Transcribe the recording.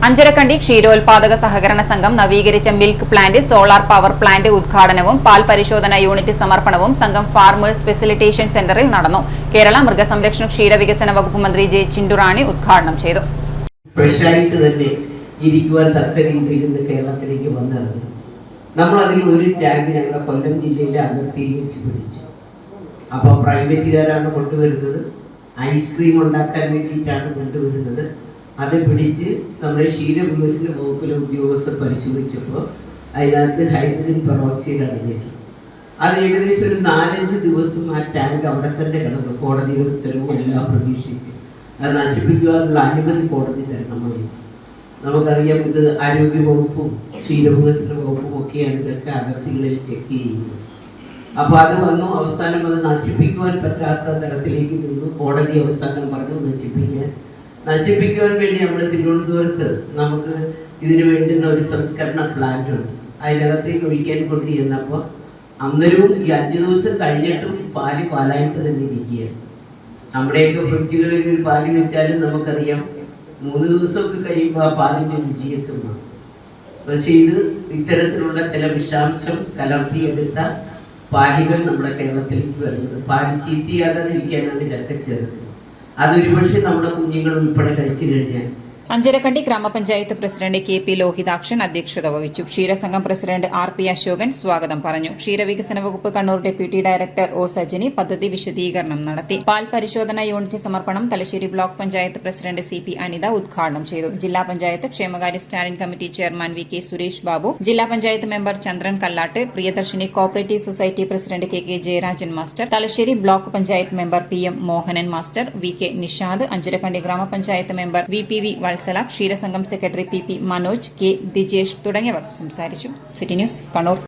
അഞ്ചരക്കണ്ടി ക്ഷീരോത്പാദക സഹകരണ സംഘം നവീകരിച്ച milk plant, solar power plant ഉദ്ഘാടനവും പാൽ പരിശോധന യൂണിറ്റ് സമർപ്പണവും സംഘം ഫാർമേഴ്സ് ഫെസിലിറ്റേഷൻ സെന്ററിൽ നടന്നു. കേരള മൃഗസംരക്ഷണ ക്ഷീരവികസന വകുപ്പ് മന്ത്രി ജെ ചിണ്ടുറാണി ഉദ്ഘാടനം ചെയ്തു. ഫ്രഷായിട്ട് തന്നെ ഇരിക്കുവാൻ തക്ക രീതിയിൽ ഇന്ന് കേരളത്തിലേക്ക് വന്നിറങ്ങി. നമ്മൾ അതിൽ ഒരു ടാങ്ക് ഞങ്ങളുടെ കൊല്ലം ജില്ലയിലെ അതിർത്തിയിൽ വെച്ച് പിടിച്ചു. അപ്പോൾ പ്രൈവറ്റുകാരാണ് കൊണ്ടുവരുന്നത്, ഐസ്ക്രീം ഉണ്ടാക്കാൻ വേണ്ടിയിട്ടാണ് കൊണ്ടുവരുന്നത്. അത് പിടിച്ച് നമ്മുടെ ക്ഷീരവികസന വകുപ്പിലെ ഉദ്യോഗസ്ഥർ പരിശോധിച്ചപ്പോൾ അതിനകത്ത് ഹൈഡ്രജൻ പെറോക്സൈഡ് അടങ്ങിയിട്ടുണ്ട്. അത് ഏകദേശം ഒരു 4-5 ദിവസം ആ ടാങ്ക് അവിടെ തന്നെ കിടന്നു. കോടതിയുടെ ഉത്തരവും എല്ലാം പ്രതീക്ഷിച്ച് അത് നശിപ്പിക്കുവാനുള്ള അനുമതി കോടതി തരണമായി. നമുക്കറിയാം, ഇത് ആരോഗ്യ വകുപ്പും ക്ഷീരവികസന വകുപ്പും ഒക്കെയാണ് ഇതൊക്കെ അതിർത്തികളിൽ ചെക്ക് ചെയ്യുന്നത്. അപ്പോൾ അത് വന്നു. അവസാനം അത് നശിപ്പിക്കുവാൻ പറ്റാത്ത തരത്തിലേക്ക് നിന്നു. കോടതി അവസാനം പറഞ്ഞു നശിപ്പിക്കുവാൻ വേണ്ടി നമ്മൾ തിരുവനന്തപുരത്ത് നമുക്ക് ഇതിന് വേണ്ടുന്ന ഒരു സംസ്കരണ പ്ലാന്റ് ഉണ്ട്. അതിനകത്തേക്ക് ഒഴിക്കാൻ കൊണ്ട് ചെന്നപ്പോൾ അന്നേരവും ഈ 5 ദിവസം കഴിഞ്ഞിട്ടും പാലായിട്ട് തന്നെ ഇരിക്കുകയാണ്. നമ്മുടെയൊക്കെ ഫ്രിഡ്ജുകളിൽ ഒരു പാല് വെച്ചാലും നമുക്കറിയാം 3 ദിവസമൊക്കെ കഴിയുമ്പോൾ ആ പാലിൻ്റെ രുചിയൊക്കെ മാറും. പക്ഷെ ഇത് ഇത്തരത്തിലുള്ള ചില വിഷാംശം കലർത്തിയെടുത്ത പാലുകൾ നമ്മുടെ കേരളത്തിലേക്ക് വരുന്നത്. പാല് ചീത്തയാകാതിരിക്കാനാണ് ഇതൊക്കെ ചേർന്നത്. അതൊരുപക്ഷെ നമ്മുടെ കുഞ്ഞുങ്ങൾ ഉൾപ്പെടെ കഴിച്ചു കഴിഞ്ഞാൽ. അഞ്ചരക്കണ്ടി ഗ്രാമപഞ്ചായത്ത് പ്രസിഡന്റ് KP ലോഹിതാക്ഷൻ അധ്യക്ഷത വഹിച്ചു. ക്ഷീരസംഘം പ്രസിഡന്റ് RP അശോകൻ സ്വാഗതം പറഞ്ഞു. ക്ഷീരവികസന വകുപ്പ് Kannur deputy director O Sajini പദ്ധതി വിശദീകരണം നടത്തി. പാൽ പരിശോധന യൂണിറ്റ് സമർപ്പണം Thalassery block panchayat president CP Anitha ഉദ്ഘാടനം ചെയ്തു. ജില്ലാ പഞ്ചായത്ത് ക്ഷേമകാര്യ standing committee chairman VK Suresh Babu, ജില്ലാ panchayat member Chandran Kallatt, Priyadarshini cooperative society president KK Jayarajan master, Thalassery block panchayat member PM Mohanan master, VK Nishad, Anjarakandy ഗ്രാമപഞ്ചായത്ത് മെമ്പർ VPV വത്സല, ക്ഷീരസംഘം secretary PP Manoj, K Dijesh തുടങ്ങിയവർ സംസാരിച്ചു. City news, Kannur.